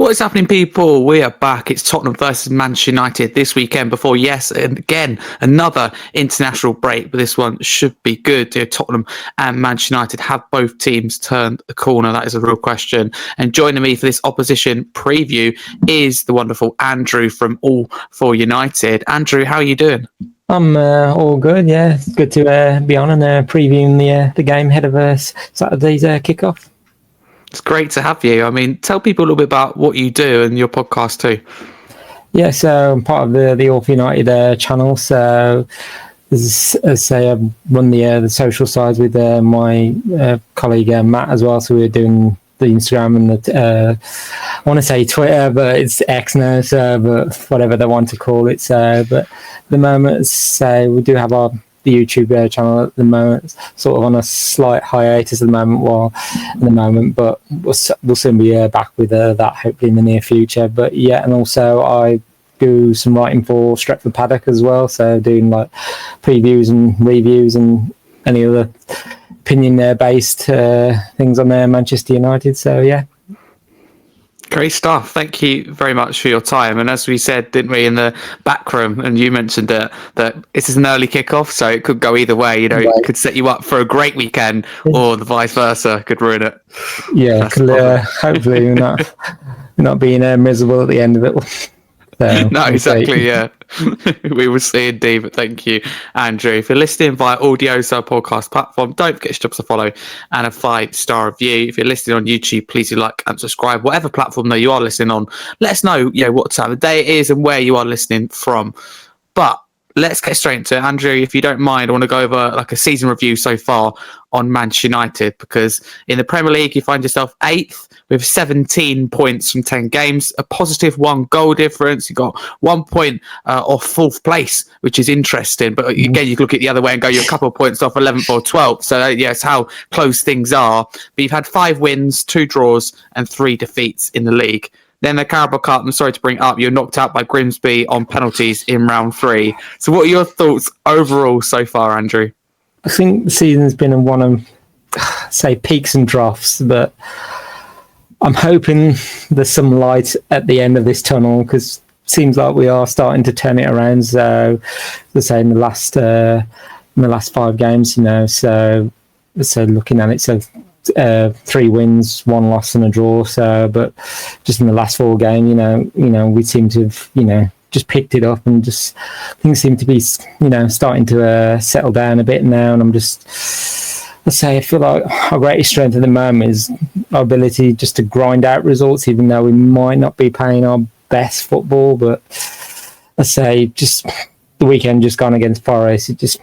What is happening, people? We are back. It's Tottenham versus Manchester United this weekend before, yes, and again, another international break, but this one should be good. Tottenham and Manchester United, have both teams turned a corner? That is a real question. And joining me for this opposition preview is the wonderful Andrew from All for United. Andrew, how are you doing? I'm all good, yeah. It's good to be on and previewing the game ahead of Saturday's kickoff. It's great to have you. I mean, tell people a little bit about what you do and your podcast too. Yeah, so I'm part of the All for United channel. So, as I say, I run the social sides with my colleague Matt as well. So we're doing the Instagram and the I want to say Twitter, but it's X now. So, but whatever they want to call it. So, but at the moment, say we do have the YouTube channel at the moment, sort of on a slight hiatus at the moment, but we'll soon be back with that hopefully in the near future. But yeah, and also I do some writing for Stretford Paddock as well, so doing like previews and reviews and any other opinion based things on Manchester United. So yeah. Great stuff. Thank you very much for your time. And as we said, didn't we, in the back room, and you mentioned that this is an early kickoff, so it could go either way. You know, It could set you up for a great weekend, or the vice versa could ruin it. Yeah, hopefully we're not being miserable at the end of it. So, no, exactly. Yeah, we will see indeed. But thank you, Andrew. If you're listening via audio, so podcast platform, don't forget to drop us a follow and a 5-star review. If you're listening on YouTube, please do like and subscribe. Whatever platform that you are listening on, let us know, what time of day it is and where you are listening from. But let's get straight into it. Andrew, if you don't mind, I want to go over like a season review so far on Manchester United, because in the Premier League, you find yourself 8th with 17 points from 10 games, a positive 1 goal difference. You got 1 point off 4th place, which is interesting. But again, you can look at the other way and go, you're a couple of points off 11th or 12th. So yes, how close things are. But you've had 5 wins, 2 draws and 3 defeats in the league. Then the Carabao Cup, I'm sorry to bring it up, you're knocked out by Grimsby on penalties in round 3. So what are your thoughts overall so far, Andrew? I think the season's been one of, say, peaks and troughs, but I'm hoping there's some light at the end of this tunnel, because it seems like we are starting to turn it around. So, let's say in the last 5 games, so looking at it, so 3 wins, 1 loss and a draw. So, but just in the last 4 games, we seem to have, just picked it up, and just things seem to be, starting to settle down a bit now. And I'm just, I feel like our greatest strength at the moment is our ability just to grind out results, even though we might not be playing our best football. But just the weekend just gone against Forest, it just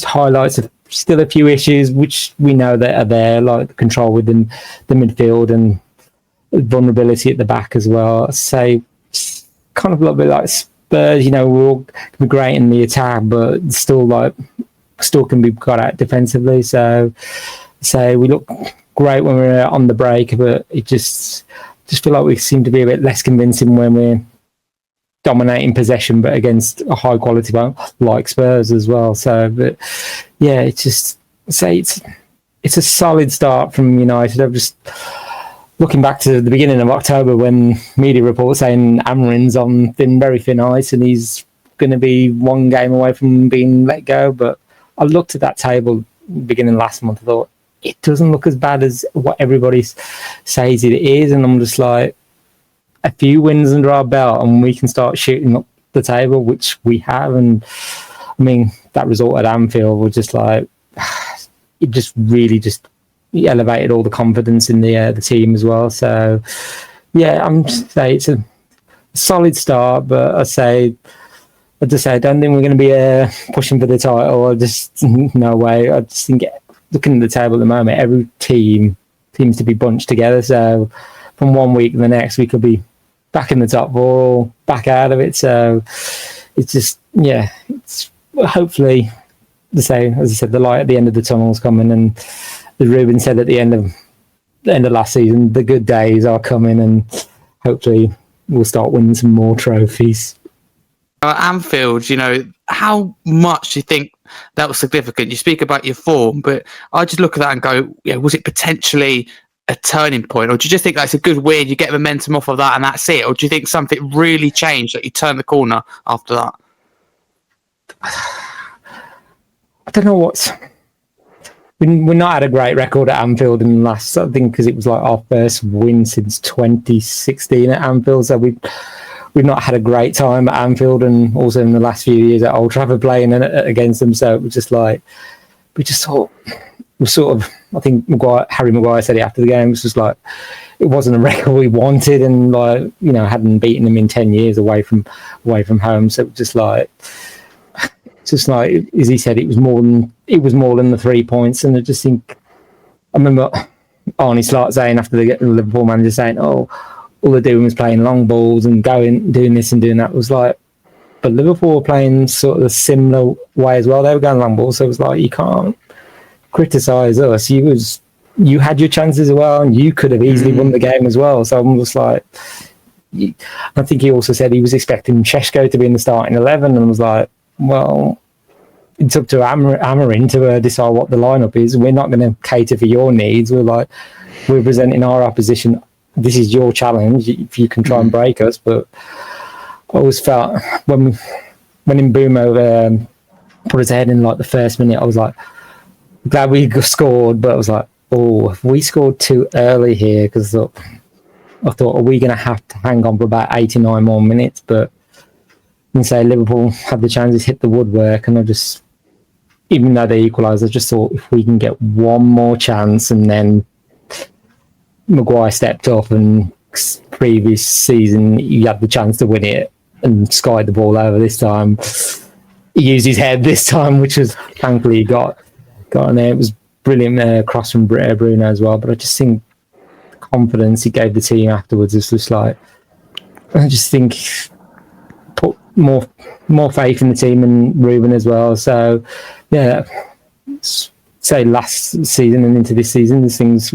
highlights still a few issues which we know that are there, like the control within the midfield and vulnerability at the back as well. Kind of a little bit like Spurs, we're all great in the attack, but still can be got out defensively. So we look great when we're on the break, but it just feel like we seem to be a bit less convincing when we're dominating possession, but against a high quality one like Spurs as well. So, but yeah, it's just it's a solid start from United. I'm just looking back to the beginning of October when media reports saying Amarin's on very thin ice and he's going to be 1 game away from being let go. But I looked at that table beginning last month. I thought it doesn't look as bad as what everybody says it is, and I'm just like, a few wins under our belt and we can start shooting up the table, which we have. And I mean, that result at Anfield was just like, it just really just elevated all the confidence in the team as well. So yeah, I'm just say it's a solid start, but I don't think we're going to be pushing for the title. No way. I just think, looking at the table at the moment, every team seems to be bunched together. So from 1 week to the next, we could be back in the top 4 or back out of it. So it's just, it's hopefully, as I said, the light at the end of the tunnel is coming. And as Ruben said at the end of last season, the good days are coming, and hopefully we'll start winning some more trophies. Anfield, how much do you think that was significant? You speak about your form, but I just look at that and go, was it potentially a turning point, or do you just think that's a good win, you get momentum off of that and that's it, or do you think something really changed, that you turn the corner after that? I don't know what's... We've not had a great record at Anfield in the last, I think, because it was like our first win since 2016 at Anfield. So we've not had a great time at Anfield, and also in the last few years at Old Trafford playing against them. So it was just like, we just thought, I think Harry Maguire said it after the game, it was just like, it wasn't a record we wanted, and like, you know, hadn't beaten them in 10 years away from home. So it was just like, as he said, it was more than the 3 points. And I just think, I remember Arnie Slot saying after the Liverpool manager saying, "Oh, all they're doing was playing long balls and doing this and doing that." It was like, but Liverpool were playing sort of a similar way as well. They were going long balls, so it was like, you can't criticise us. You had your chances as well, and you could have easily won the game as well. So I'm just like, I think he also said he was expecting Šeško to be in the starting 11, and was like, well, it's up to Amarin to decide what the lineup is. We're not going to cater for your needs. We're presenting our opposition. This is your challenge. If you can try and break us, but I always felt when Mbeumo put his head in like the first minute, I was like, glad we scored, but I was like, oh, if we scored too early here, because I thought, are we going to have to hang on for about 89 more minutes? But and say Liverpool had the chances, hit the woodwork, and I just, even though they equalised, I just thought if we can get one more chance. And then Maguire stepped up, and previous season he had the chance to win it and skied the ball over. This time he used his head this time, which was thankfully he got in there. It was brilliant cross from Bruno as well. But I just think the confidence he gave the team afterwards is just like, I just think put more faith in the team and Ruben as well. So yeah, say last season and into this season, there's things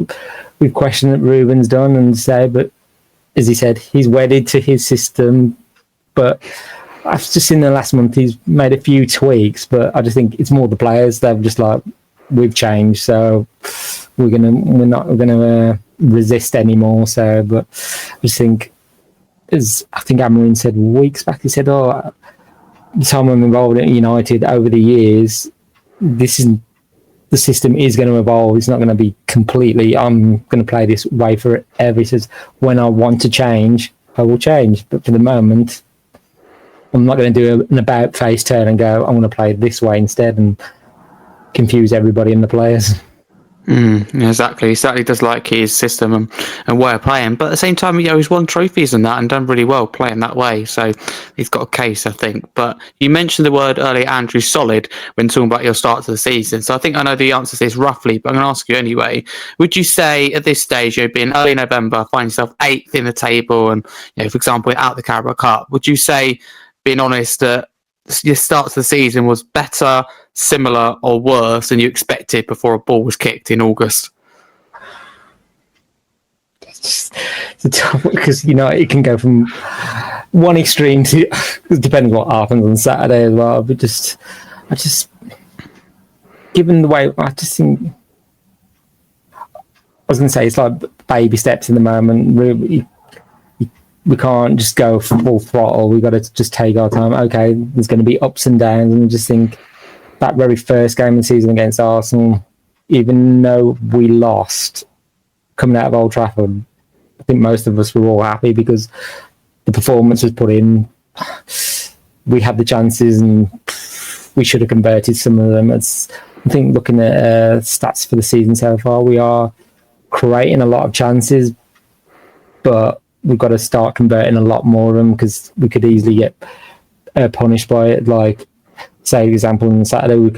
we've questioned that Ruben's done, and say, but as he said, he's wedded to his system. But I've just seen the last month he's made a few tweaks, but I just think it's more the players. They're just like, we've changed, so we're not gonna resist anymore. So, but I just think, as I think Amarin said weeks back, he said, "Oh, the time I'm involved at United over the years, the system is going to evolve. It's not going to be completely, I'm going to play this way forever." He says, when I want to change, I will change. But for the moment, I'm not going to do an about-face turn and go, I'm going to play this way instead and confuse everybody and the players. Exactly. He certainly does like his system and way of playing, but at the same time, he's won trophies and that and done really well playing that way, so he's got a case, I think. But you mentioned the word earlier, Andrew, solid, when talking about your start to the season, so I think I know the answer to this roughly, but I'm going to ask you anyway. Would you say at this stage, being early November, find yourself 8th in the table and, for example, out the Carabao Cup, would you say, being honest, that your start to the season was better, similar, or worse than you expected before a ball was kicked in August? It's a tough one, because it can go from one extreme to, it depends what happens on Saturday as well. But I just given the way, I just think, I was going to say, it's like baby steps in the moment. Really, we can't just go full throttle. We've got to just take our time. Okay, there's going to be ups and downs, and I just think that very first game of the season against Arsenal, even though we lost coming out of Old Trafford, I think most of us were all happy because the performance was put in. We had the chances and we should have converted some of them. I think looking at stats for the season so far, we are creating a lot of chances, but we've got to start converting a lot more of them, because we could easily get punished by it. Like, say, for example, on Saturday, we're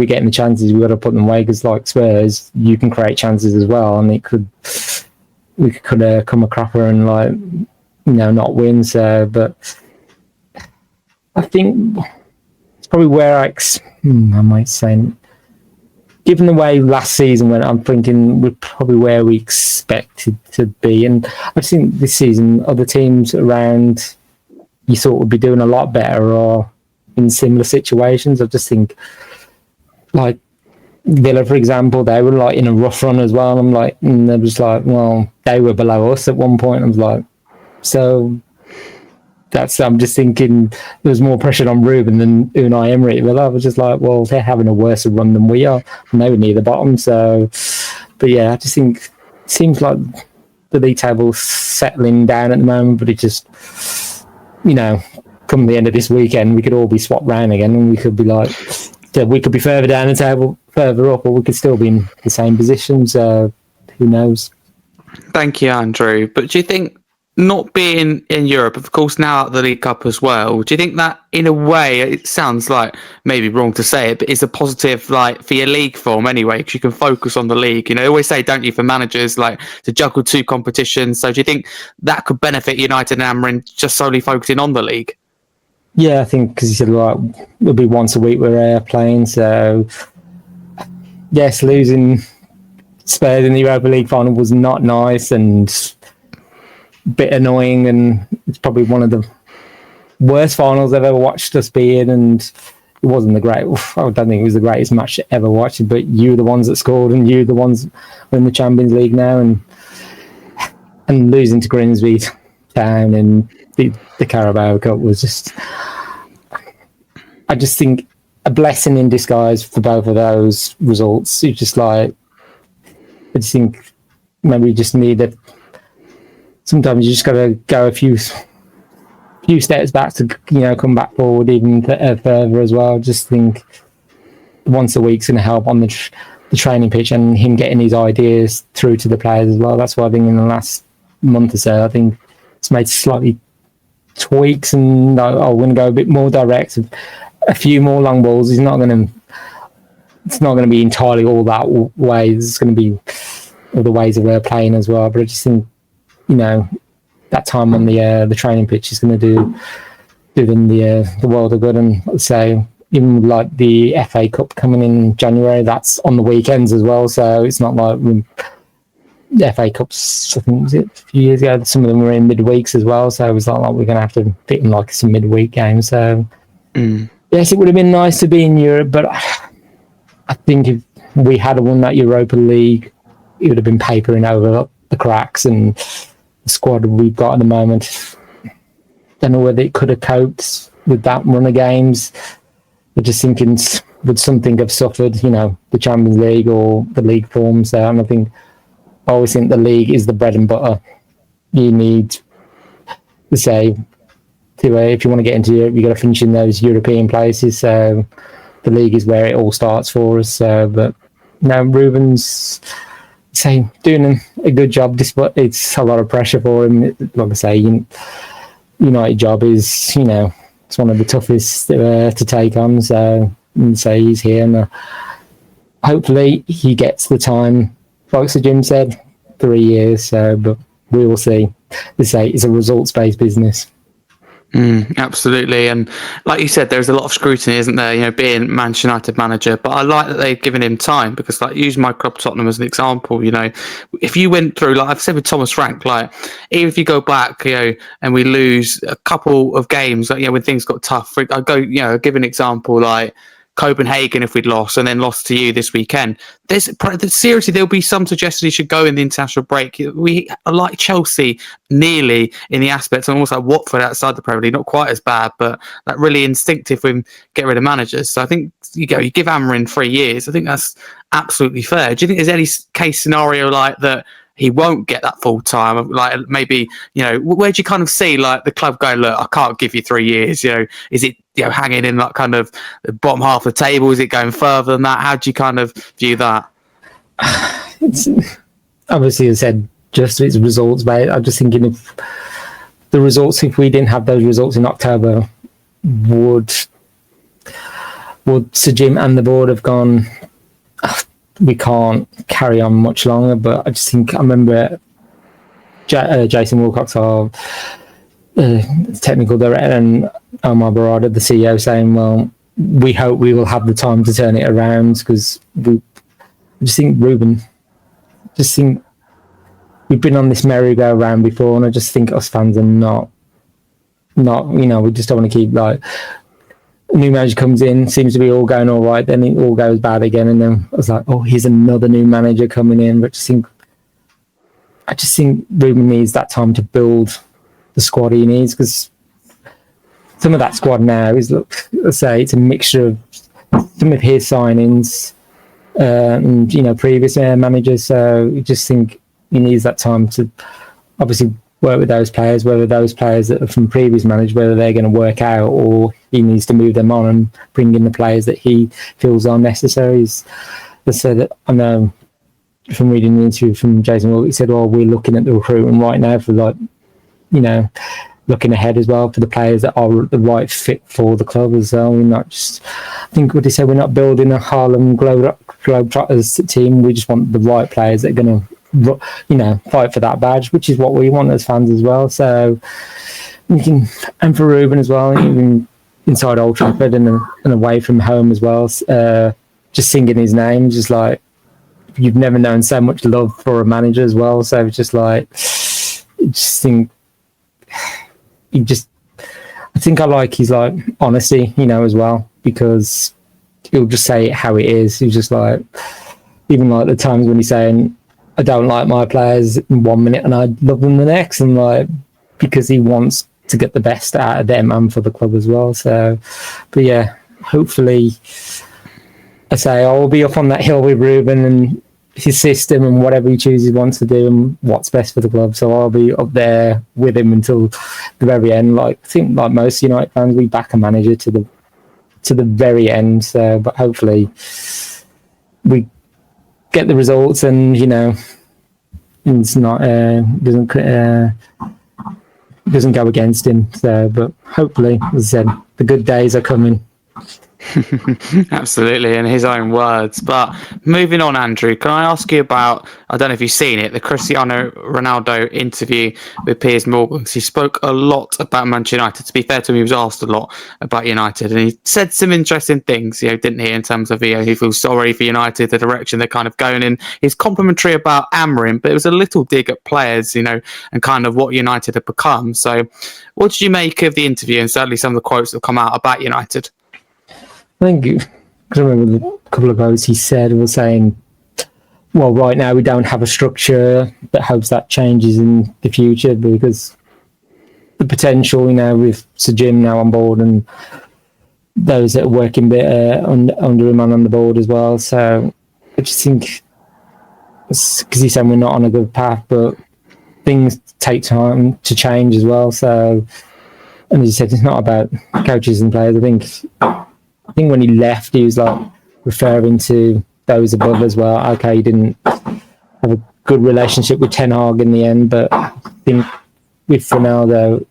getting the chances, we've got to put them away, because like Spurs, you can create chances as well, and we could come a cropper and not win. So, but I think it's probably where I might say, given the way last season went, I'm thinking we're probably where we expected to be. And I've seen this season other teams around you thought would be doing a lot better or in similar situations. I just think, like, Villa, for example, they were like in a rough run as well. I'm like, and they was like, well, they were below us at one point. I was like, so I'm just thinking there was more pressure on Ruben than Unai Emery. Well, I was just like, well, they're having a worse run than we are, and they were near the bottom. So, but yeah, I just think it seems like the league table's settling down at the moment, but it just, come the end of this weekend, we could all be swapped round again, and we could be like, we could be further down the table, further up, or we could still be in the same position. So, who knows? Thank you, Andrew. But do you think not being in Europe, of course, now at the League Cup as well, do you think that in a way, it sounds like maybe wrong to say it, but it's a positive like for your league form anyway, because you can focus on the league. They always say, don't you, for managers, like to juggle two competitions. So do you think that could benefit United and Amarin just solely focusing on the league? Yeah, I think because you said like it'll be once a week we're playing. So yes, losing Spurs in the Europa League final was not nice and a bit annoying, and it's probably one of the worst finals I've ever watched us be in, and it wasn't the great. I don't think it was the greatest match ever watched, but you were the ones that scored, and you were the ones in the Champions League now, and losing to Grimsby Town and the Carabao Cup was just, I just think, a blessing in disguise for both of those results. It's just like, I just think maybe you just need it. Sometimes you just got to go a few steps back to come back forward even further as well. Just think once a week's going to help on the training pitch, and him getting his ideas through to the players as well. That's why I think in the last month or so, I think it's made slightly tweaks, and I'm going to go a bit more direct, a few more long balls. It's not going to be entirely all that way. There's going to be all the ways of playing as well. But I just think, that time on the training pitch is going to do them the world of good. And let's say even like the FA Cup coming in January, that's on the weekends as well. So it's not like the FA Cups, I think, was it a few years ago, some of them were in midweeks as well. So it was not like we're going to have to fit in like some midweek games. So yes, it would have been nice to be in Europe, but I think if we had won that Europa League, it would have been papering over the cracks, and the squad we've got at the moment, don't know whether it could have coped with that run of games. I'm just thinking, would something have suffered, the Champions League or the league forms there? And I always think the league is the bread and butter. You need to say, if you want to get into Europe, you've got to finish in those European places. So the league is where it all starts for us. But now Ruben's doing a good job, despite it's a lot of pressure for him. Like I say, United job is, it's one of the toughest to take on. So he's here, and hopefully he gets the time. Like Sir Jim said, 3 years. So, but we will see. It's a results-based business. Absolutely, and like you said, there's a lot of scrutiny, isn't there? Being Manchester United manager, but I like that they've given him time, because, like, use my club Tottenham as an example. If you went through, like I've said with Thomas Frank, like even if you go back, and we lose a couple of games, like when things got tough, I go, give an example like Copenhagen, if we'd lost and then lost to you this weekend, seriously, there'll be some suggestion he should go in the international break. We are like Chelsea nearly in the aspects, and also Watford outside the Premier League, not quite as bad, but that really instinctive with get rid of managers. So I think you give Amarin 3 years. I think that's absolutely fair. Do you think there's any case scenario like that he won't get that full time? Like maybe, where do you kind of see like the club going, look, I can't give you 3 years? Is it hanging in that kind of the bottom half of the table? Is it going further than that? How do you kind of view that? It's obviously, as I said, just its results, mate. I'm just thinking if the results, if we didn't have those results in October, would Sir Jim and the board have gone, we can't carry on much longer? But I just think, I remember Jason Wilcox, our technical director, and Omar Barada, the CEO, saying, well, we hope we will have the time to turn it around, because I just think we've been on this merry-go-round before, and I just think us fans are not, we just don't want to keep like a new manager comes in, seems to be all going all right, then it all goes bad again, and then I was like, oh, here's another new manager coming in. But I just think Ruben needs that time to build the squad he needs, because some of that squad now is, let's say, it's a mixture of some of his signings and previous managers. So I just think he needs that time to obviously work with those players, whether those players that are from previous managers, whether they're going to work out, or he needs to move them on and bring in the players that he feels are necessary. So that I know from reading the interview from Jason Wilk, he said, well, we're looking at the recruitment right now for looking ahead as well for the players that are the right fit for the club as well. We're not just, I think what he said, we're not building a Harlem Globetrotters team. We just want the right players that are going to fight for that badge, which is what we want as fans as well. So and for Ruben as well, even inside Old Trafford and away from home as well, just singing his name, just like, you've never known so much love for a manager as well. So it's just like, I think I like his honesty, as well, because he'll just say it how it is. He's just like, even like the times when he's saying, I don't like my players in 1 minute and I love them the next, and like, because he wants to get the best out of them and for the club as well. So, but yeah, hopefully, I'll be up on that hill with Ruben and his system and whatever he chooses wants to do and what's best for the club. So I'll be up there with him until the very end. Like, I think like most United fans, we back a manager to the very end. So, but hopefully we get the results and it's not doesn't go against him. So, but hopefully, as I said, the good days are coming. Absolutely, in his own words. But moving on, Andrew, can I ask you about, I don't know if you've seen it, the Cristiano Ronaldo interview with Piers Morgan? He spoke a lot about Manchester United. To be fair to him, he was asked a lot about United, and he said some interesting things, didn't he, in terms of he feels sorry for United, the direction they're kind of going in. He's complimentary about Amorim, but it was a little dig at players, and kind of what United have become. So what did you make of the interview, and certainly some of the quotes that come out about United? I think, because I remember a couple of quotes he said was saying, well, right now we don't have a structure, but hopes that changes in the future, because the potential, with Sir Jim now on board and those that are working under him and on the board as well. So I just think, because he's saying we're not on a good path, but things take time to change as well. So, and as you said, it's not about coaches and players. I think when he left, he was like referring to those above as well. Okay, he didn't have a good relationship with Ten Hag in the end, but I think with Ronaldo,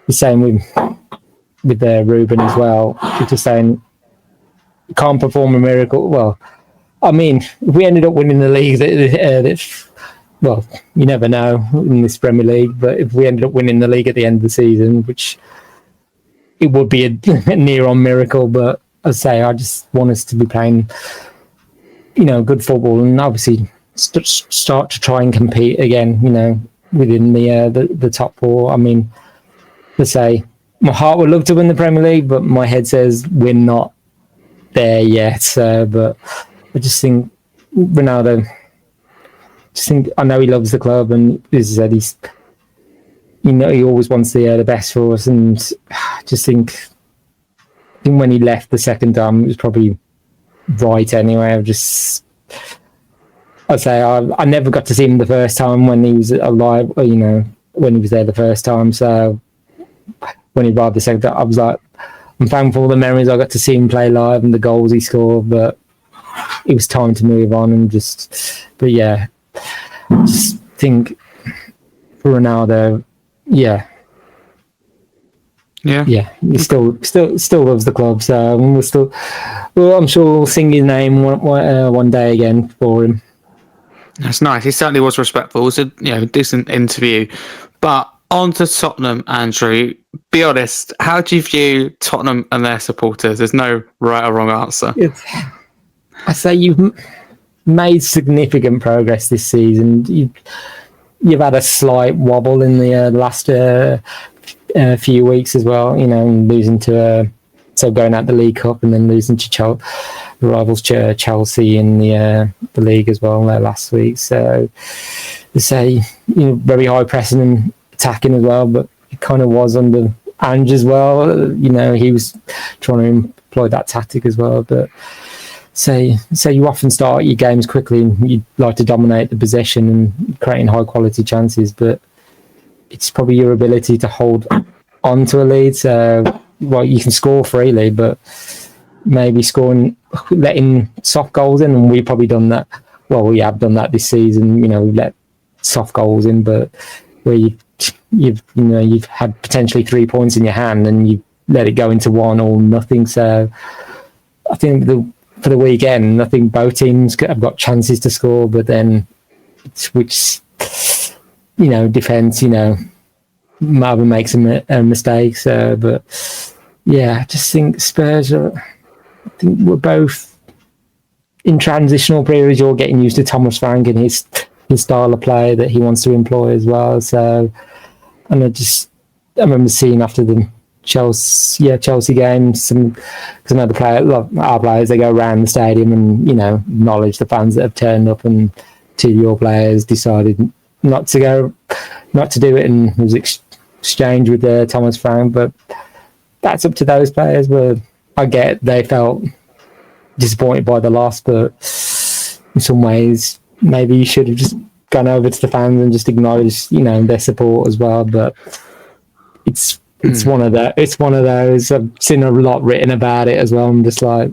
the same with Ruben as well. He's just saying, you can't perform a miracle. Well, I mean, if we ended up winning the league, well, you never know in this Premier League, but if we ended up winning the league at the end of the season, which it would be a near-on miracle, but I just want us to be playing, good football, and obviously start to try and compete again, within the top four. I mean, my heart would love to win the Premier League, but my head says we're not there yet. But I just think Ronaldo, I know he loves the club, and as I said, he always wants the best for us, and I just think when he left the second time, it was probably right anyway. I never got to see him the first time when he was alive, when he was there the first time. So when he arrived the second time, I was like, I'm thankful for the memories I got to see him play live and the goals he scored, but it was time to move on and but yeah, I just think for Ronaldo, yeah, he still loves the club. So I'm sure we'll sing his name one day again for him. That's nice. He certainly was respectful. It was a decent interview. But on to Tottenham, Andrew. Be honest, how do you view Tottenham and their supporters? There's no right or wrong answer. I say you've made significant progress this season. You've had a slight wobble in the last few weeks as well, losing to so going out the League Cup and then losing to the rivals Chelsea in the league as well last week. So they say very high pressing and attacking as well, but it kind of was under Ange as well. He was trying to employ that tactic as well. But say you often start your games quickly and you like to dominate the possession and creating high quality chances, but it's probably your ability to hold on to a lead. So you can score freely, but maybe letting soft goals in, and we've probably done that. Well, we have done that this season. We've let soft goals in, but where you've had potentially 3 points in your hand and you let it go into one or nothing. So I think for the weekend, I think both teams have got chances to score, but then which defense, Marvin makes a mistake. So, but yeah, I just think Spurs I think we're both in transitional periods. You're getting used to Thomas Frank and his style of play that he wants to employ as well. So, and I remember seeing after the Chelsea game, because I know our players, they go around the stadium and acknowledge the fans that have turned up, and two of your players decided not to do it, and was exchanged with Thomas Frank. But that's up to those players. Where I get they felt disappointed by the loss, but in some ways maybe you should have just gone over to the fans and just acknowledged their support as well. But it's one of those. I've seen a lot written about it as well. I'm just like,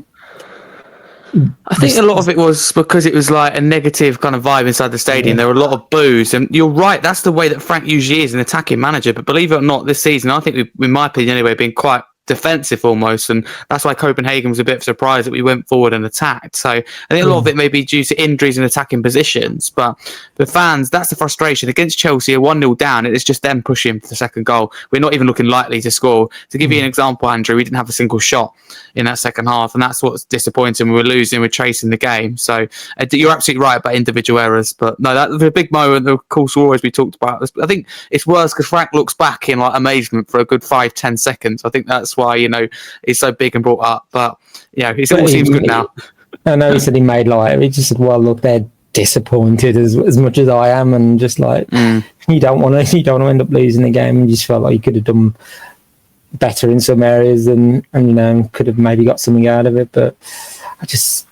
I think a lot of it was because it was like a negative kind of vibe inside the stadium. There were a lot of boos, and you're right, that's the way that Frank usually is, an attacking manager. But believe it or not, this season, I think we've, in my opinion anyway, been quite defensive almost, and that's why Copenhagen was a bit of a surprise that we went forward and attacked. So I think a lot of it may be due to injuries and attacking positions, but the fans, that's the frustration. Against Chelsea, a 1-0 down, it's just them pushing for the second goal. We're not even looking likely to score. To give you an example, Andrew, we didn't have a single shot in that second half, and that's what's disappointing. We were losing, we're chasing the game. So you're absolutely right about individual errors, but no, that the big moment, of course, always we talked about. I think it's worse because Frank looks back in like amazement for a good 5-10 seconds. I think that's why he's so big and brought up. But it all seems good now. I know he said he made he just said, well, look, they're disappointed as much as I am, and just like you don't want to end up losing the game, and you just felt like you could have done better in some areas and could have maybe got something out of it. But I just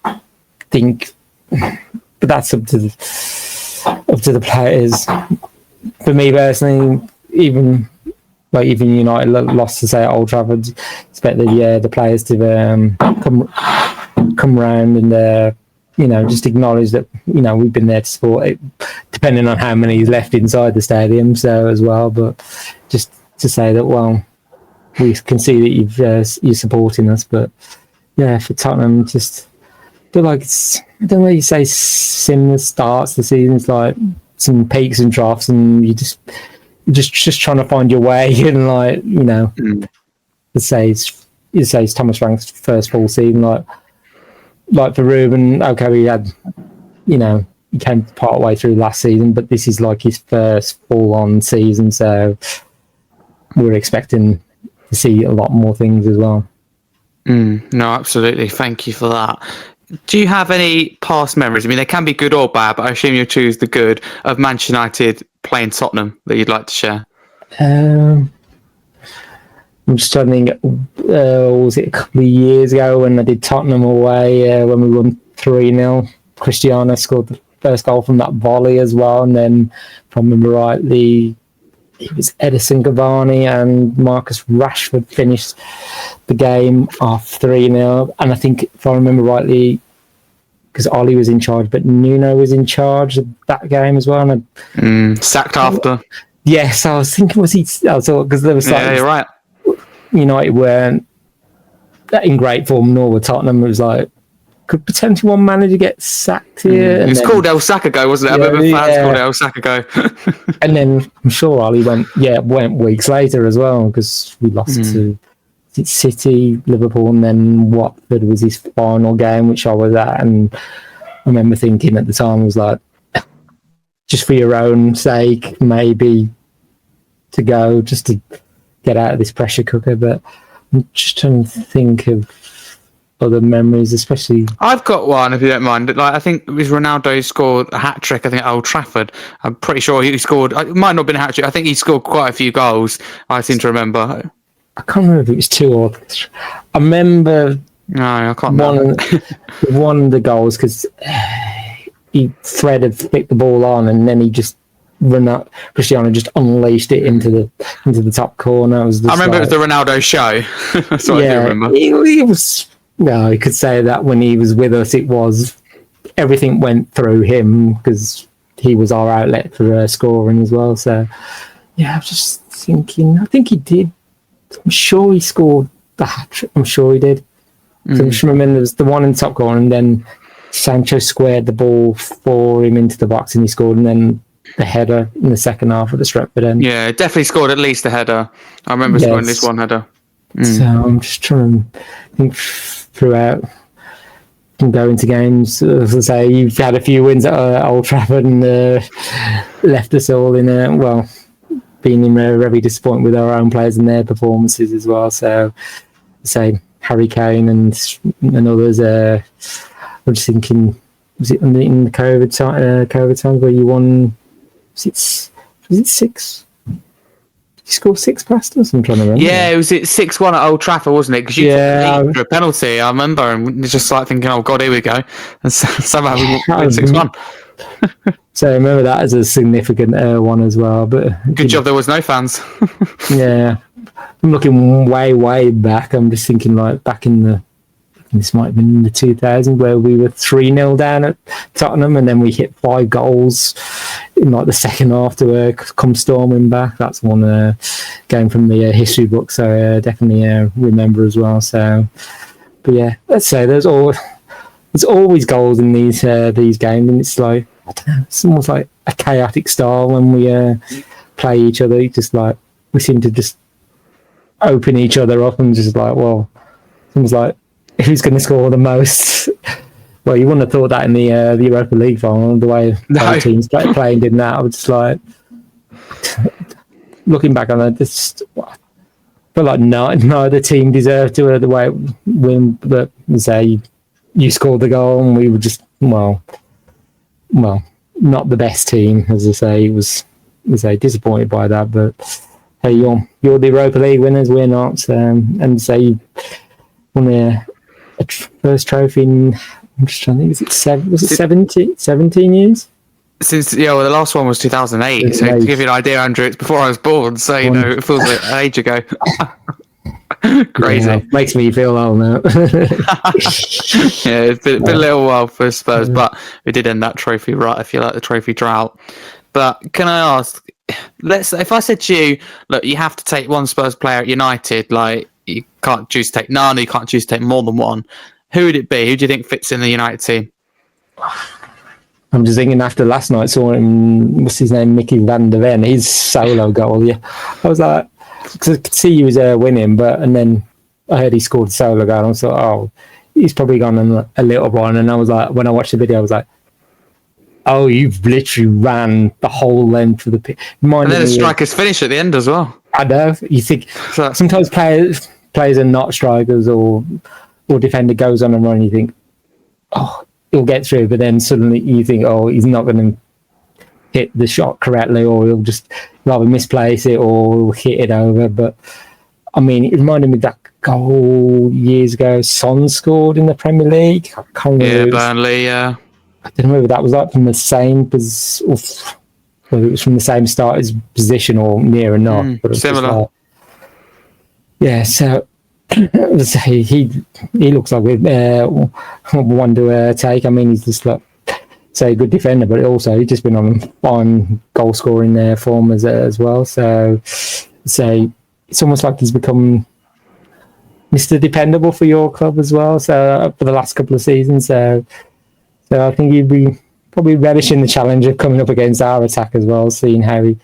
think, but that's up to the players. For me personally, even United lost to say at Old Trafford, expect the players to come round and just acknowledge that we've been there to support it, depending on how many is left inside the stadium. So as well, but just to say that, well, we can see that you're supporting us. But yeah, for Tottenham, just feel like it's, I don't know, you say similar starts the season. It's like some peaks and troughs, and you just trying to find your way. And let's say it's Thomas Frank's first full season. Like for Ruben, okay, we had he came part way through last season, but this is like his first full on season, so we're expecting to see a lot more things as well. No, absolutely. Thank you for that. Do you have any past memories? I mean, they can be good or bad, but I assume you'll choose the good, of Manchester United playing Tottenham that you'd like to share. I'm just trying to think, was it a couple of years ago when I did Tottenham away, when we won 3-0? Cristiano scored the first goal from that volley as well, and then, if I remember rightly, it was Edison Cavani and Marcus Rashford finished the game off 3-0. And I think, if I remember rightly, because Ollie was in charge, but Nuno was in charge of that game as well. And sacked after. Yes, I was thinking, was he? I thought, because there was like, yeah, you're right. United weren't in great form, nor were Tottenham. It was like, could potentially one manager get sacked here? It's called El Sacco, wasn't it? I remember fans called it El Sacco. And then I'm sure Ollie went weeks later as well, because we lost to City, Liverpool, and then Watford was his final game, which I was at. And I remember thinking at the time, I was like, just for your own sake, maybe to go, just to get out of this pressure cooker. But I'm just trying to think of other memories, especially. I've got one, if you don't mind. Like, I think it was Ronaldo who scored a hat trick. I think at Old Trafford. I'm pretty sure he scored. It might not have been a hat trick. I think he scored quite a few goals. I seem to remember. I can't remember if it was 2 or 3. I remember. No, I can't one of the goals because Fred had flicked the ball on and then he just run up. Cristiano just unleashed it into the top corner. I remember it was the Ronaldo show. That's what I do remember. It was. No, you could say that when he was with us, it was everything went through him because he was our outlet for scoring as well. So, yeah, I was just thinking. I think he did. I'm sure he scored the hat trick. I'm sure he did. So I just remember there was the one in the top corner, and then Sancho squared the ball for him into the box, and he scored, and then the header in the second half of the Stretford end. Yeah, definitely scored at least a header. I remember scoring this one header. So I'm just trying to think throughout and go into games. As I say, you've had a few wins at Old Trafford and left us all in being very disappointed with our own players and their performances as well. So, say Harry Kane and others. I'm just thinking, was it in the COVID times where you won? Was it 6? You scored 6 past us? I'm trying to remember. Yeah, it was 6-1 at Old Trafford, wasn't it? Because you took for a penalty, I remember, and it's just like thinking, "Oh God, here we go!" And somehow we won 6-1. So I remember that as a significant one as well. But good job there was no fans. Yeah, I'm looking way back. I'm just thinking like back in this might have been in the 2000s where we were 3-0 down at Tottenham and then we hit 5 goals in like the second half to come storming back. That's one game from the history book, so definitely remember as well. So, but yeah, let's say there's always goals in these games, and it's like, I don't know, it's almost like a chaotic style when we play each other. It's just like we seem to just open each other up and just like, well, it's almost like who's going to score the most? Well, you wouldn't have thought that in the Europa League final, the way both teams playing in that. I was just like, looking back on it, just feel like neither team deserved to the way it win. But say you scored the goal, and we were just well, not the best team, as I say. Was disappointed by that, but hey, you're the Europa League winners. We're not, and say you won a first trophy in, I'm just trying to think, was it 17 years? Since the last one was 2008. So to give you an idea, Andrew, it's before I was born. So it feels like an age ago. Crazy. Yeah, makes me feel old now. Yeah, it's been a little while for Spurs, but we did end that trophy right. I feel like the trophy drought. But can I ask? If I said to you, look, you have to take one Spurs player at United, like. You can't choose to take none, you can't choose to take more than one. Who would it be? Who do you think fits in the United team? I'm just thinking after last night, saw him, what's his name, Mickey van der Ven, his solo goal. Yeah, I was like, because I could see he was winning, and then I heard he scored a solo goal, and I was like, oh, he's probably gone on a little one. And I was like, when I watched the video, I was like, oh, you've literally ran the whole length of the pitch. And then the strikers finish at the end as well. I know. You think sometimes players are not strikers or defender goes on and run, you think, oh, he'll get through, but then suddenly you think, oh, he's not going to hit the shot correctly, or he'll just rather misplace it or he'll hit it over. But I mean, it reminded me of that goal years ago Son scored in the Premier League. I can't remember. Yeah, Burnley, yeah. I don't know whether that was like from the same whether it was from the same starter's position or near enough. But similar. Yeah, so he looks like one to take. I mean, he's just like a good defender, but also he's just been on goal scoring form as well. So it's almost like he's become Mr. Dependable for your club as well. So for the last couple of seasons, so I think he'd be probably relishing the challenge of coming up against our attack as well, seeing how he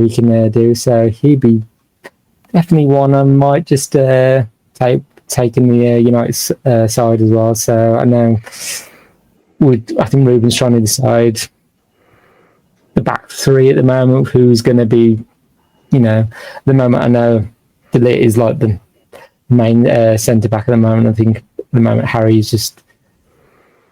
can do. So he'd be definitely one I might just take in the United side as well. So I know I think Ruben's trying to decide the back three at the moment, who's going to be, the moment I know De Ligt is like the main centre back at the moment. I think at the moment Harry's just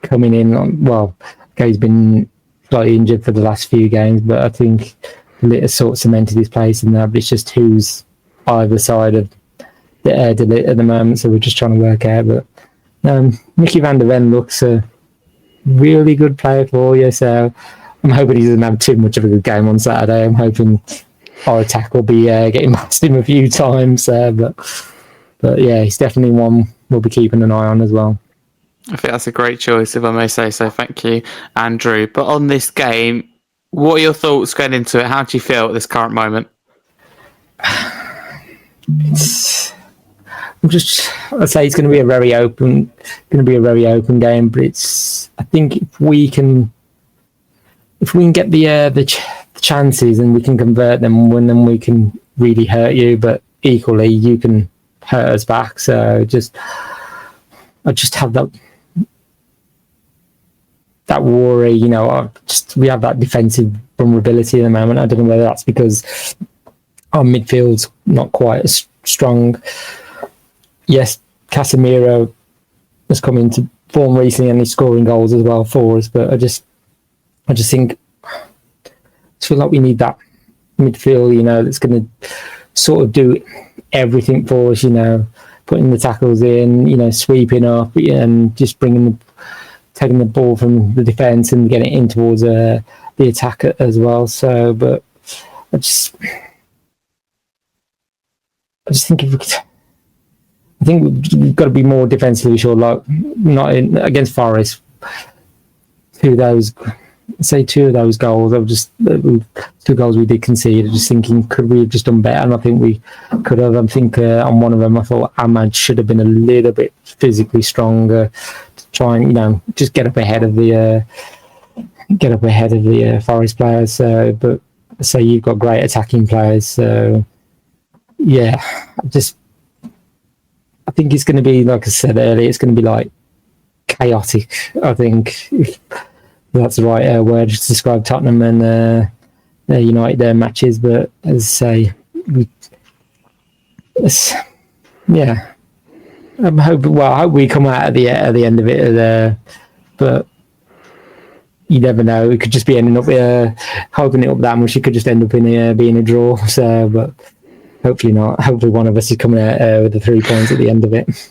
coming in on, well, okay, he's been slightly injured for the last few games, but I think it's sort of cemented his place in there. But it's just who's either side of the air delete at the moment, so we're just trying to work out. But Mickey van der Ven looks a really good player for you, so I'm hoping he doesn't have too much of a good game on Saturday. I'm hoping our attack will be getting past him a few times, but yeah, he's definitely one we'll be keeping an eye on as well. I think that's a great choice, if I may say so. Thank you, Andrew. But on this game, what are your thoughts going into it? How do you feel at this current moment? I'd say it's going to be a very open game. But I think if we can get the chances and we can convert them, then we can really hurt you. But equally, you can hurt us back. So I just have that worry, we have that defensive vulnerability at the moment. I don't know whether that's because our midfield's not quite as strong. Yes, Casemiro has come into form recently and he's scoring goals as well for us, but I just think I feel like we need that midfield, that's going to sort of do everything for us, putting the tackles in, sweeping up and just taking the ball from the defence and getting it in towards the attack as well. So, but I just think we've got to be more defensively sure. Like not against Forest, two of those goals. Two goals we did concede. I'm just thinking, could we have just done better? And I think we could have. I think on one of them, I thought Ahmad should have been a little bit physically stronger to try and just get up ahead of the Forest players. But you've got great attacking players. So yeah, I think it's going to be, like I said earlier, it's going to be like chaotic. I think if that's the right word to describe Tottenham and United matches. But as I say, I hope we come out at the end of it. But you never know. It could just be ending up hoping it up that much. It could just end up in being a draw. So, but hopefully not. Hopefully one of us is coming out with the 3 points at the end of it.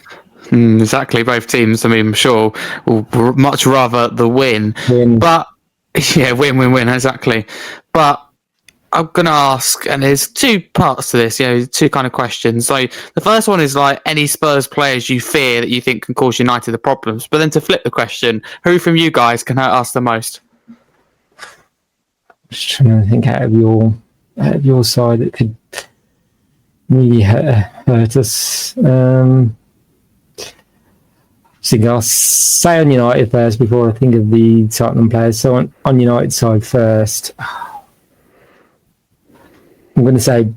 Exactly. Both teams, I'm sure, will much rather the win. But, yeah, win, exactly. But I'm going to ask, and there's two parts to this, two kind of questions. So the first one is like any Spurs players you fear that you think can cause United the problems. But then to flip the question, who from you guys can hurt us the most? Just trying to think out of your side that could really hurt us. I think I'll say on United first before I think of the Tottenham players. So on United side first, I'm going to say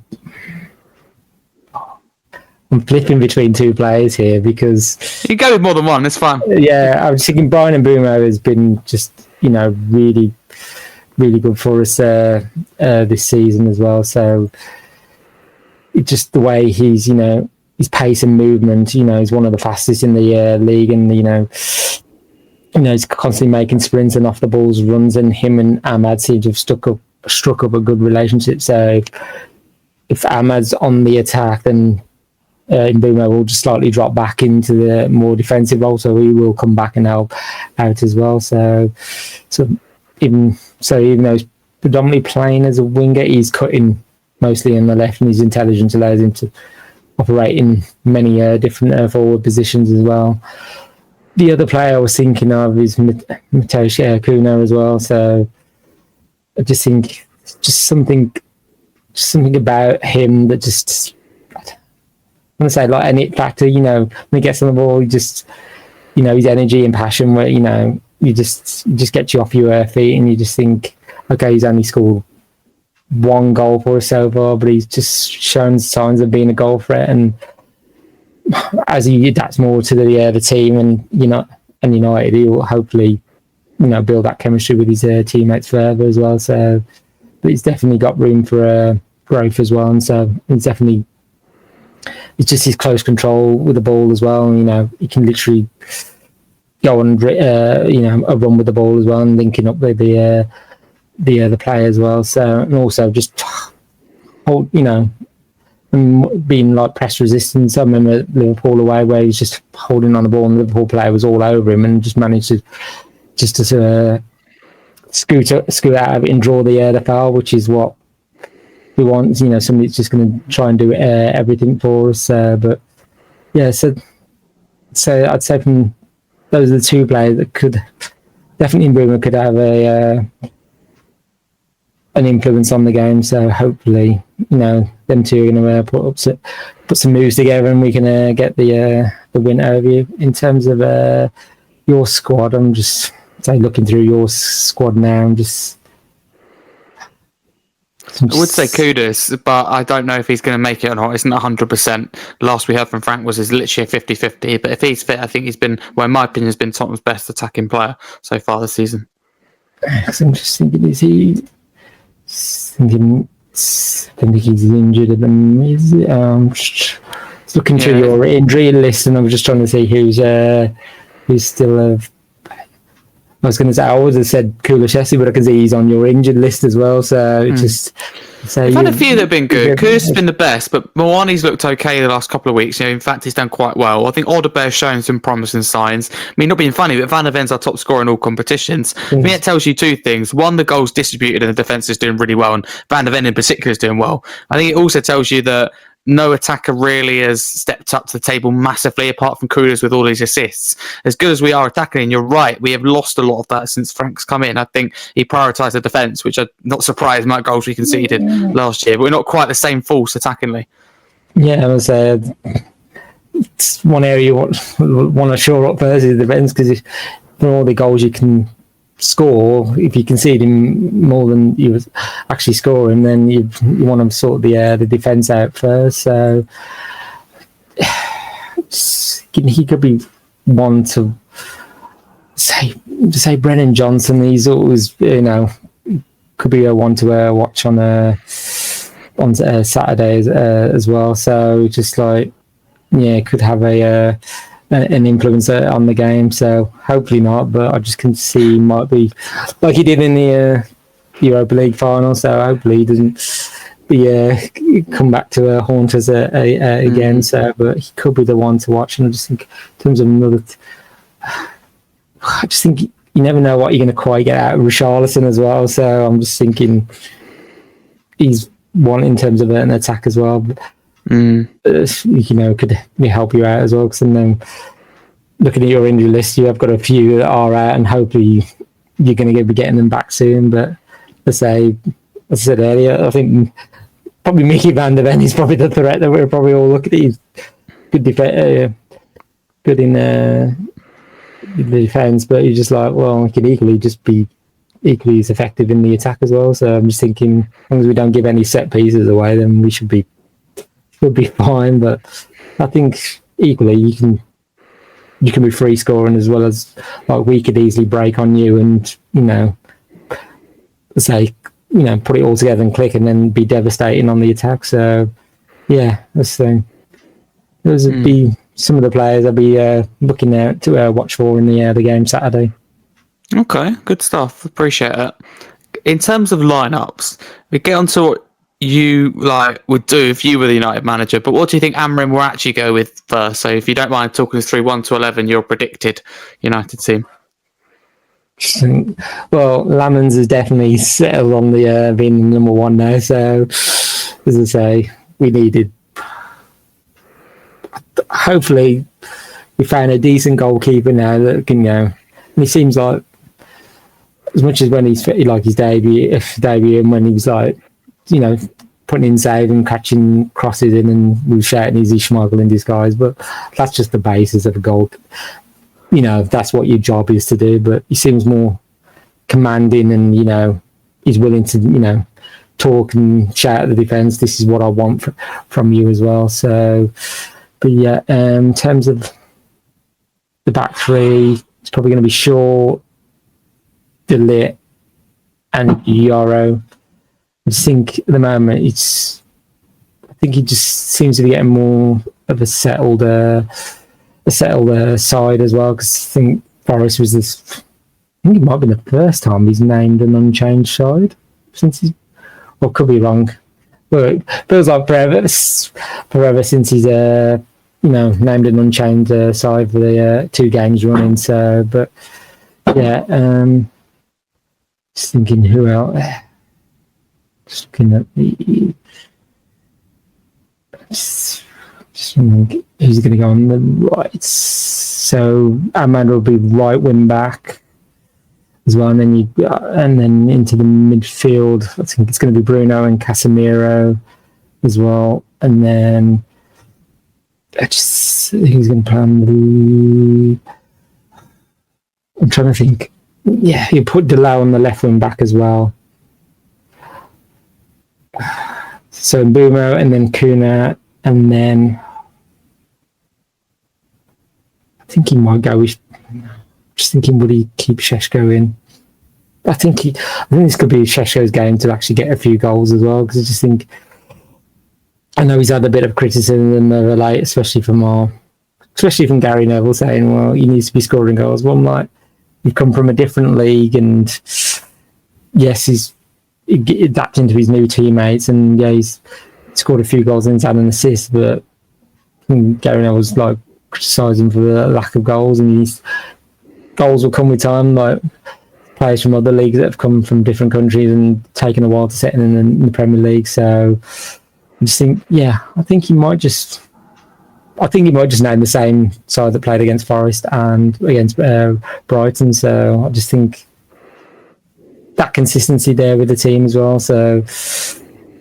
I'm flipping between two players here because you go with more than one. It's fine. Yeah, I was thinking Brian and Mbeumo has been just really, really good for us this season as well. So it's just the way he's his pace and movement. He's one of the fastest in the league, and he's constantly making sprints and off the balls runs. And him and Ahmad seem to have struck up a good relationship. So if Ahmad's on the attack, then Mbeumo will just slightly drop back into the more defensive role, so he will come back and help out as well. So even though he's predominantly playing as a winger, he's cutting mostly on the left, and his intelligence allows him to operate in many different forward positions as well. The other player I was thinking of is Mateusz Cunha as well. So I just think something about him that just, I'm going to say like any factor, when he gets on the ball, he just, his energy and passion where, you just gets you off your feet, and you just think, okay, he's only scored one goal for us so far, but he's just shown signs of being a goal threat. And as he adapts more to the team and United, he will hopefully build that chemistry with his teammates further as well. So, but he's definitely got room for growth as well, and so he's definitely it's just his close control with the ball as well. You know, he can literally go on, a run with the ball as well, and linking up with the play as well. So, and also just hold, being like press resistance. I remember Liverpool away where he's just holding on the ball, and the Liverpool player was all over him, and just managed to scoot out of it and draw the foul, which is what we want. You know, somebody that's just going to try and do everything for us. But yeah, so I'd say from those are the two players that could definitely Mbeumo could have an influence on the game. So hopefully, them two are going to put some moves together, and we can get the win over you. In terms of your squad, I'm just looking through your squad now. I would say Kudus, but I don't know if he's going to make it or not. It's not 100%. Last we heard from Frank was literally a 50-50. But if he's fit, I think he's been, well, in my opinion, has been Tottenham's best attacking player so far this season. I'm just thinking, I think he's injured at the moment. Just looking through your injury list, and I was just trying to see who's still. I was going to say, I would have said Kulusevski, but I can see he's on your injured list as well. So just say I've had a few that have been good. Kudus has been the best, but Mwani's looked okay the last couple of weeks. In fact, he's done quite well. I think Odebear's showing some promising signs. I mean, not being funny, but Van der Ven's our top scorer in all competitions. I mean, it tells you two things. One, the goals distributed and the defence is doing really well, and Van der Ven in particular is doing well. I think it also tells you that no attacker really has stepped up to the table massively, apart from Kudus with all his assists. As good as we are attacking, and you're right, we have lost a lot of that since Frank's come in. I think he prioritised the defence, which I'm not surprised amount of goals we conceded last year, but we're not quite the same force attackingly. Yeah, I would say it's one area you want to shore up first is the defence, because for all the goals you can score, if you concede him more than you was actually scoring, then you want to sort the defence out first. So he could be one to say Brennan Johnson. He's always could be a one to watch on Saturdays as well. So just could have an influence on the game. So hopefully not, but I just can see he might be like he did in the Europa League final. So hopefully he doesn't come back to haunt us again. So, but he could be the one to watch. And I just think in terms of I just think you never know what you're going to quite get out of Richarlison as well. So I'm just thinking he's one in terms of an attack as well. But, could help you out as well, because then looking at your injury list, you have got a few that are out, and hopefully you're going to be getting them back soon. But as I said earlier, I think probably Mickey van der Ven is probably the threat that we're probably all looking at. He's good good in the defence, but he's just he can equally just be equally as effective in the attack as well. So I'm just thinking, as long as we don't give any set pieces away, then we should be fine. But I think equally you can be free scoring as well, as we could easily break on you and put it all together and click and then be devastating on the attack. So yeah, that's the thing. Those would be some of the players I'll be looking at to watch for in the game Saturday. Okay, good stuff. Appreciate it. In terms of lineups, we get on to what you would do if you were the United manager, but what do you think Amrin will actually go with first? So if you don't mind talking us through 1 to 11, your predicted United team. Well, Lamans is definitely settled on the being number one now. So as I say, we needed. Hopefully, we found a decent goalkeeper now that can And he seems like, as much as when he's like his debut, and when he was putting in save and catching crosses in, and we were shouting he's Schmeichel in disguise, but that's just the basis of a goal. That's what your job is to do. But he seems more commanding, and he's willing to talk and shout at the defence. This is what I want from you as well. So, but yeah, in terms of the back three, it's probably going to be Shaw, De Ligt, and Yoro. I think at the moment I think he just seems to be getting more of a settled side as well. Because I think Forest was this. I think it might have been the first time he's named an unchanged side since he's. Well, could be wrong. But it feels like forever since he's named an unchanged side for the 2 games running. So, but yeah, just thinking who else. Just looking at the. Just thinking who's going to go on the right. So Amanda will be right wing back as well, and then into the midfield. I think it's going to be Bruno and Casemiro as well, and then who's going to play on the. I'm trying to think. Yeah, you put Delau on the left wing back as well. So Bumo and then Kuna, and then I think he might go with. Just thinking, would he keep Šeško in? I think this could be Šeško's game to actually get a few goals as well. Because I just think, I know he's had a bit of criticism of late, especially from Gary Neville saying, "Well, he needs to be scoring goals." Well, I'm like, you've come from a different league, and yes, he's adapting to his new teammates, and yeah, he's scored a few goals and he's had an assist. But Gary Neville's like criticising for the lack of goals, and his goals will come with time. Like players from other leagues that have come from different countries and taken a while to settle in the Premier League. So I just think, I think he might just name the same side that played against Forest and against Brighton. So I just think that consistency there with the team as well. So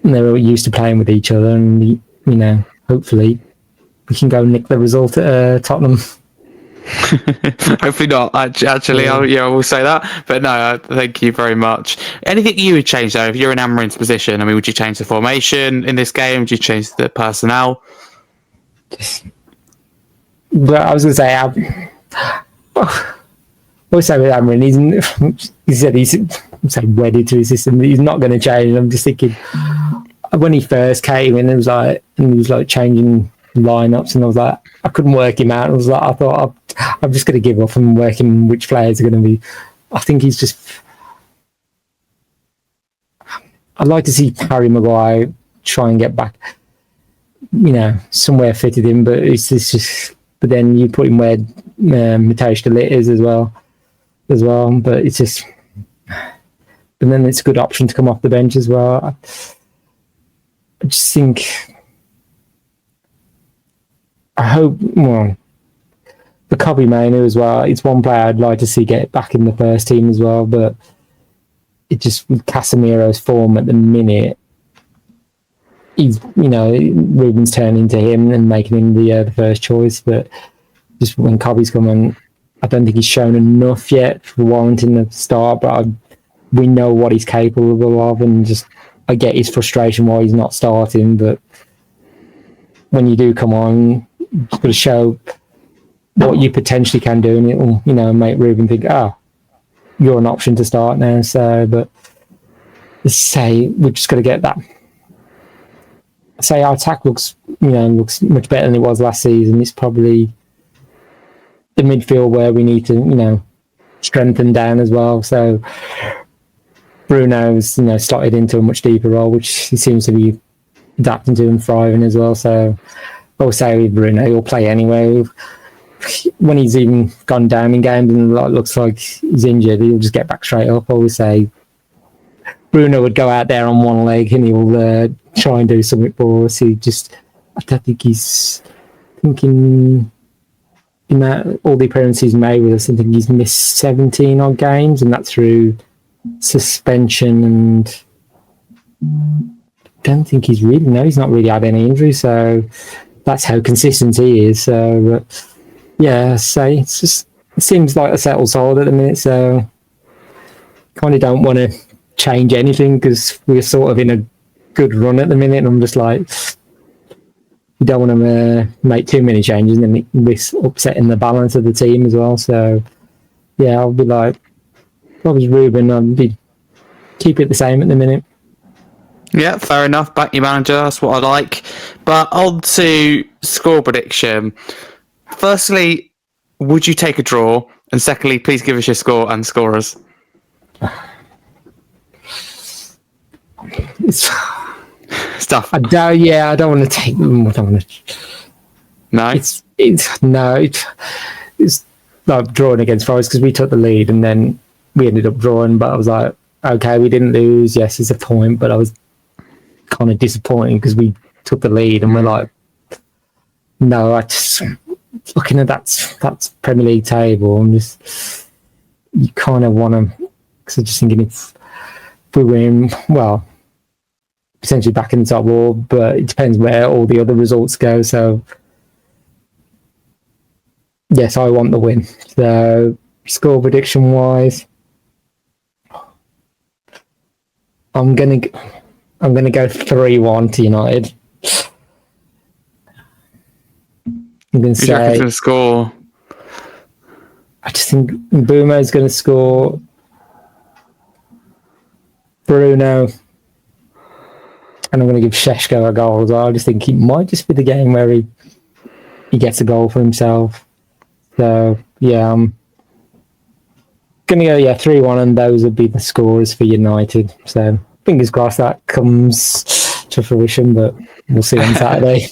they're all used to playing with each other, and hopefully we can go nick the result at Tottenham. Hopefully not. Actually, I will say that. But no, thank you very much. Anything you would change though, if you're in Amarin's position? I mean, would you change the formation in this game? Would you change the personnel? But I was going to say, I always say with Amarin, he said he's wedded to his system. He's not going to change. I'm just thinking when he first came in, he was like changing lineups, and I was like, I couldn't work him out. I was like, I thought I'm just going to give up and work him which players are going to be. I think he's just. I'd like to see Harry Maguire try and get back, somewhere fitted in, but it's just. But then you put him where Matthijs de Ligt is as well. But it's just. But then it's a good option to come off the bench as well. I just think. I hope, the Kobe Mainu as well. It's one player I'd like to see get back in the first team as well, but it just, with Casemiro's form at the minute, he's, Ruben's turning to him and making him the first choice, but just when Kobe's come on, I don't think he's shown enough yet for warranting the start, but we know what he's capable of, and just, I get his frustration why he's not starting, but when you do come on, you've got to show what you potentially can do, and it'll, make Ruben think, you're an option to start now. So, but let's say we're just got to get that. Say our attack looks much better than it was last season. It's probably the midfield where we need to, strengthen down as well. So Bruno's, slotted into a much deeper role, which he seems to be adapting to and thriving as well. So I'll say with Bruno, he'll play anyway. When he's even gone down in games and it looks like he's injured, he'll just get back straight up. I always say Bruno would go out there on one leg and he'll try and do something for us. I don't think he's thinking in that all the appearances he's made with us. I think he's missed 17 odd games, and that's through suspension, and don't think he's not really had any injuries, so that's how consistent he is. So it seems like a settled side at the minute, so kind of don't want to change anything because we're sort of in a good run at the minute, and I'm just like, you don't want to make too many changes and then it risks upsetting the balance of the team as well. So I'll be like, if I was Ruben, I'd keep it the same at the minute. Yeah, fair enough. Back your manager. That's what I like. But on to score prediction. Firstly, would you take a draw? And secondly, please give us your score and scorers. It's Stuff. I don't want to take them. I don't want to. No? It's like drawing against Forest because we took the lead and then we ended up drawing. But I was like, okay, we didn't lose. Yes, it's a point, but I was kind of disappointed because we took the lead and we're like, no, I just looking at that Premier League table. I'm just you kind of want to because I'm just thinking if we win, well, potentially back in the top war, but it depends where all the other results go. So. Yes, I want the win. So, score prediction wise, I'm gonna go 3-1 to United. I'm gonna say to score. I just think Bumo's gonna score. Bruno, and I'm gonna give Šeško a goal as well. I just think it might just be the game where he gets a goal for himself. So, yeah, I'm going to go, 3-1, and those would be the scores for United. So, fingers crossed that comes to fruition, but we'll see on Saturday.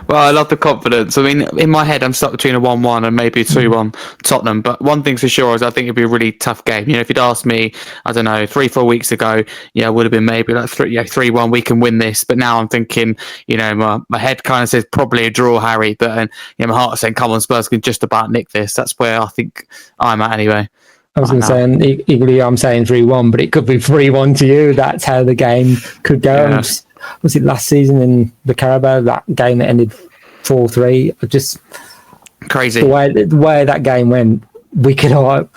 Well, I love the confidence. I mean, in my head, I'm stuck between a 1-1 and maybe a 2-1 Tottenham. But one thing's for sure is I think it'd be a really tough game. You know, if you'd asked me, I don't know, 3-4 weeks ago, it would have been maybe like 3-1, we can win this. But now I'm thinking, my head kind of says probably a draw, Harry. But my heart is saying, come on, Spurs can just about nick this. That's where I think I'm at anyway. I was going to say, equally, I'm saying 3-1, but it could be 3-1 to you. That's how the game could go. Yeah. Was it last season in the Carabao, that game that ended 4-3? Just crazy. The way that game went, we could have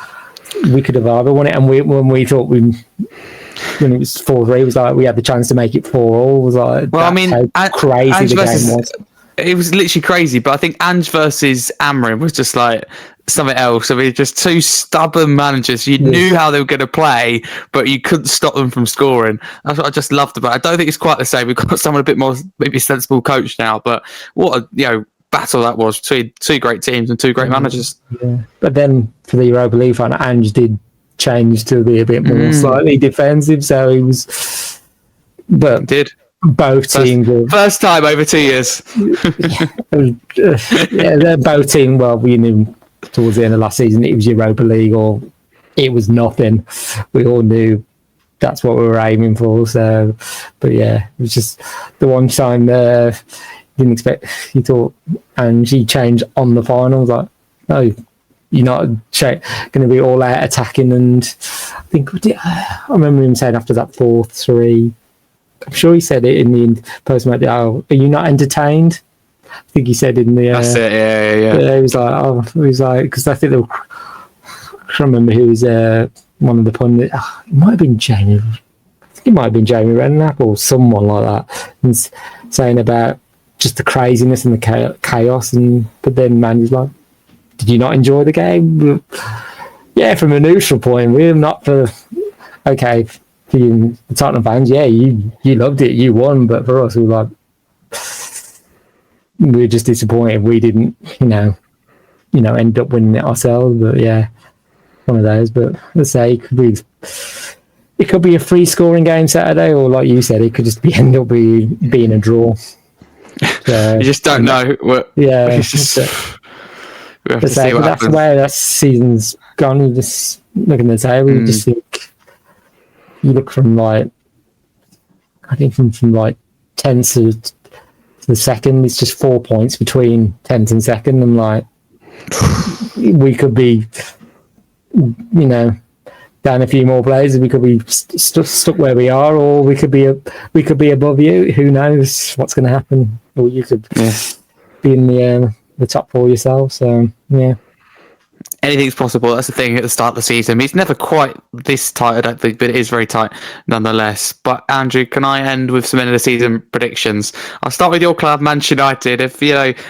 either won it, and when we thought when it was 4-3, it was like we had the chance to make it 4-4. It was like, well, I mean, how crazy the game was. It was literally crazy, but I think Ange versus Amrin was just like something else. I mean, just two stubborn managers. You knew how they were going to play, but you couldn't stop them from scoring. That's what I just loved about it. I don't think it's quite the same. We've got someone a bit more, maybe sensible coach now, but what a battle that was between two great teams and two great managers. Yeah. But then for the Europa League final, Ange did change to be a bit more slightly defensive, so he was. But did. Both teams. First time over 2 years. They're both teams. Well, we knew towards the end of last season it was Europa League or it was nothing. We all knew that's what we were aiming for. So, but yeah, it was just the one time didn't expect. He thought, and she changed on the final. I was like, no, you're not going to be all out attacking. And I think I remember him saying after that 4-3. I'm sure he said it in the post-match. Oh, are you not entertained? I think he said in the. That's it. Yeah. He was like, because I think I can't remember who was one of the pundits. It might have been Jamie. I think it might have been Jamie Redknapp or someone like that, and saying about just the craziness and the chaos. But then Mandy's like, "Did you not enjoy the game?" Yeah, from a neutral point, we're not for. Okay. The Tottenham fans, you loved it, you won, but for us, we were just disappointed we didn't, end up winning it ourselves. But yeah, one of those. But let's say it could be a free scoring game Saturday, or like you said, it could just end up being a draw. So, you just don't know. we have to see what happens. That's where that season's gone. We just look at the table, we just think. You look from from 10th to the second, it's just 4 points between 10th and second, and we could be, down a few more players, we could be stuck where we are, or we could be above you. Who knows what's going to happen? Or you could be in the top four yourself. So yeah. Anything's possible. That's the thing at the start of the season. It's never quite this tight, I don't think, but it is very tight nonetheless. But Andrew, can I end with some end of the season predictions? I'll start with your club, Manchester United. If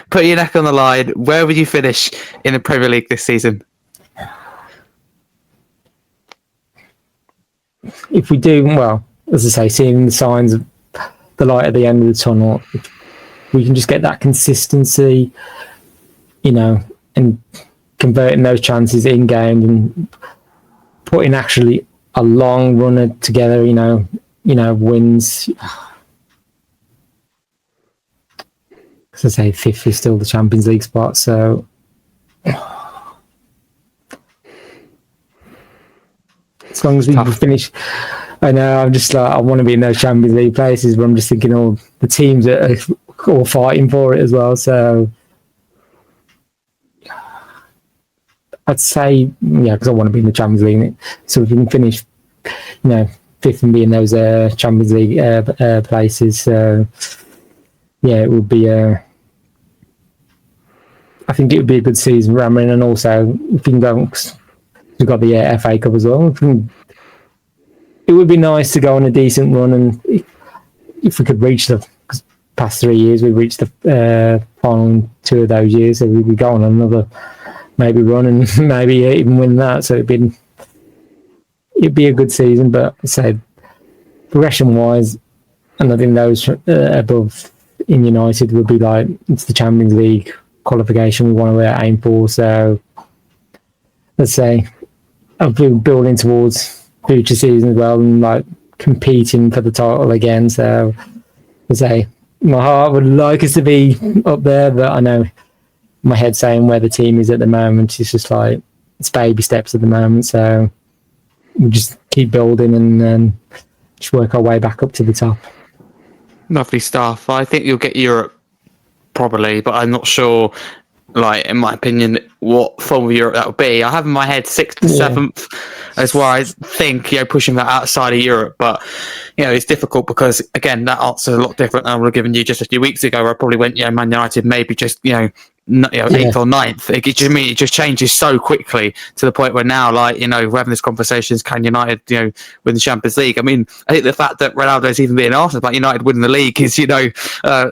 put your neck on the line, where would you finish in the Premier League this season? If we do well, as I say, seeing the signs of the light at the end of the tunnel, we can just get that consistency, and converting those chances in game and putting actually a long runner together, wins. As I say, fifth is still the Champions League spot, so as long as we finish. I know, I'm just like, I want to be in those Champions League places, but I'm just thinking all the teams that are all fighting for it as well. So I'd say, because I want to be in the Champions League. So if we can finish, fifth and be in those Champions League places, it would be I think it would be a good season, Ramin, and also if we can go, we've got the FA Cup as well. It would be nice to go on a decent run, and if we could reach the past 3 years, we reached the final 2 of those years, so we'd go on another maybe run and maybe even win that. So it'd be a good season. But I say progression wise, and I think those above in United would be like, it's the Champions League qualification we want to aim for. So let's say I've been building towards future season as well, and like competing for the title again. So I say my heart would like us to be up there, but I know my head saying where the team is at the moment, it's just like, it's baby steps at the moment. So we just keep building and then just work our way back up to the top. Lovely stuff. I think you'll get Europe probably, but I'm not sure, like, in my opinion, what form of Europe that would be. I have in my head 6th to 7th as where I think, pushing that outside of Europe. But, it's difficult because, again, that answer is a lot different than I would have given you just a few weeks ago, where I probably went, Man United, maybe just, 8th or 9th. It just changes so quickly to the point where now, like, we're having this conversation, can United, win the Champions League? I mean, I think the fact that Ronaldo's even being asked about United winning the league is,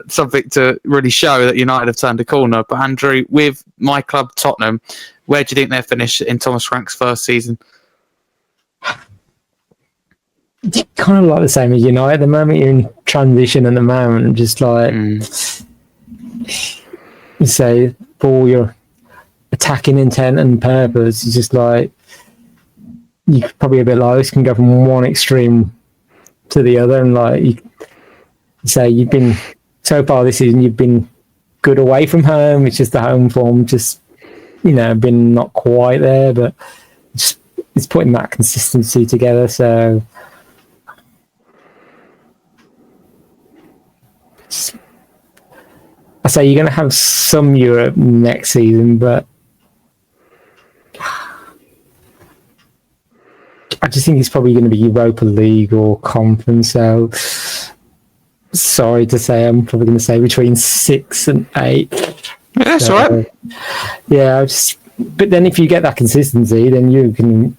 something to really show that United have turned a corner. But Andrew, with my club, Tottenham, where do you think they'll finish in Thomas Frank's first season? It's kind of like the same as United at the moment. You're in transition at the moment, just like you say, for all your attacking intent and purpose, it's just like you probably a bit like this can go from one extreme to the other, and like you say, you've been so far this season, you've been good away from home. It's just the home form, just been not quite there, but it's putting that consistency together. So I say you're going to have some Europe next season, but I just think it's probably going to be Europa League or Conference. So sorry to say, I'm probably going to say between 6 and 8. Yeah, that's all right. Yeah, but then if you get that consistency, then you could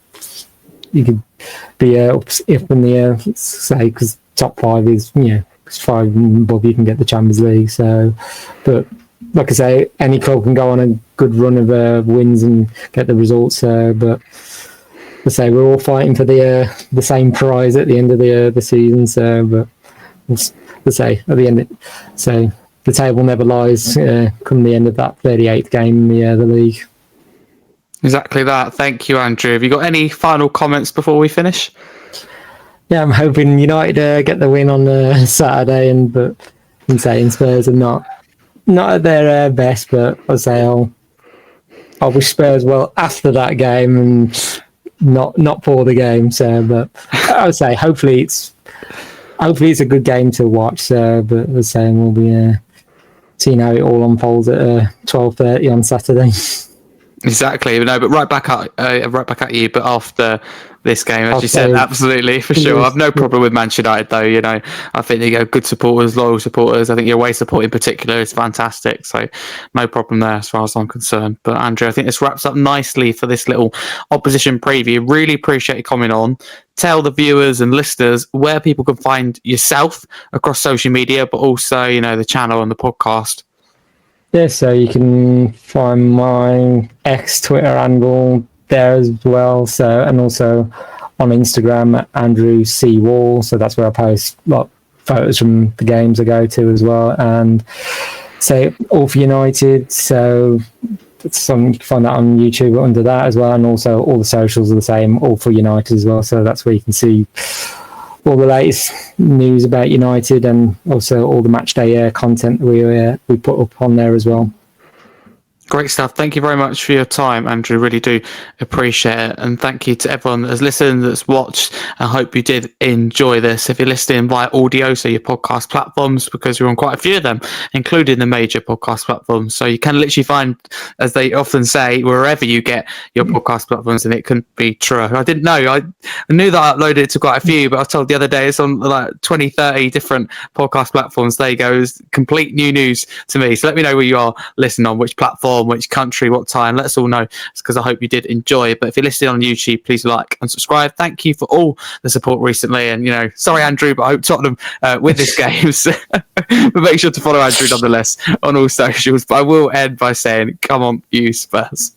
be up in the air, say, because top 5 is 5 and above, you can get the Champions League. So, but like I say, any club can go on a good run of wins and get the results. But I say we're all fighting for the same prize at the end of the season. So, but let's say at the end, so the table never lies come the end of that 38th game in the league. Exactly that. Thank you, Andrew. Have you got any final comments before we finish? Yeah, I'm hoping United get the win on Saturday, but I'm saying Spurs are not at their best. But I'll say I'll wish Spurs well after that game and not for the game. So, but I would say hopefully it's a good game to watch. So, but the same we'll be seeing how it all unfolds at 12:30 on Saturday. Exactly. No, but right back at you. But after this game, as you said, absolutely, for sure. I've no problem with Manchester United, though. I think they go good supporters, loyal supporters. I think your away support in particular is fantastic. So no problem there as far as I'm concerned. But Andrew, I think this wraps up nicely for this little opposition preview. Really appreciate you coming on. Tell the viewers and listeners where people can find yourself across social media, but also, the channel and the podcast. Yeah, so you can find my Twitter handle there as well. So, and also on Instagram at Andrew C Wall. So that's where I post photos from the games I go to as well, and say All for United. So you can find that on YouTube under that as well, and also all the socials are the same, All for United as well. So that's where you can see all the latest news about United, and also all the Matchday content we put up on there as well. Great stuff. Thank you very much for your time, Andrew. Really do appreciate it. And thank you to everyone that has listened, that's watched. I hope you did enjoy this. If you're listening via audio, so your podcast platforms, because we're on quite a few of them, including the major podcast platforms. So you can literally find, as they often say, wherever you get your podcast platforms, and it couldn't be truer. I didn't know. I knew that I uploaded it to quite a few, but I was told the other day it's on like 20, 30 different podcast platforms. There you go. It's complete new news to me. So let me know where you are listening on, which platform, which country, what time. Let us all know, because I hope you did enjoy. But if you're listening on YouTube, please like and subscribe. Thank you for all the support recently. And, sorry, Andrew, but I hope Tottenham win this game. But make sure to follow Andrew nonetheless on all socials. But I will end by saying, come on, you Spurs.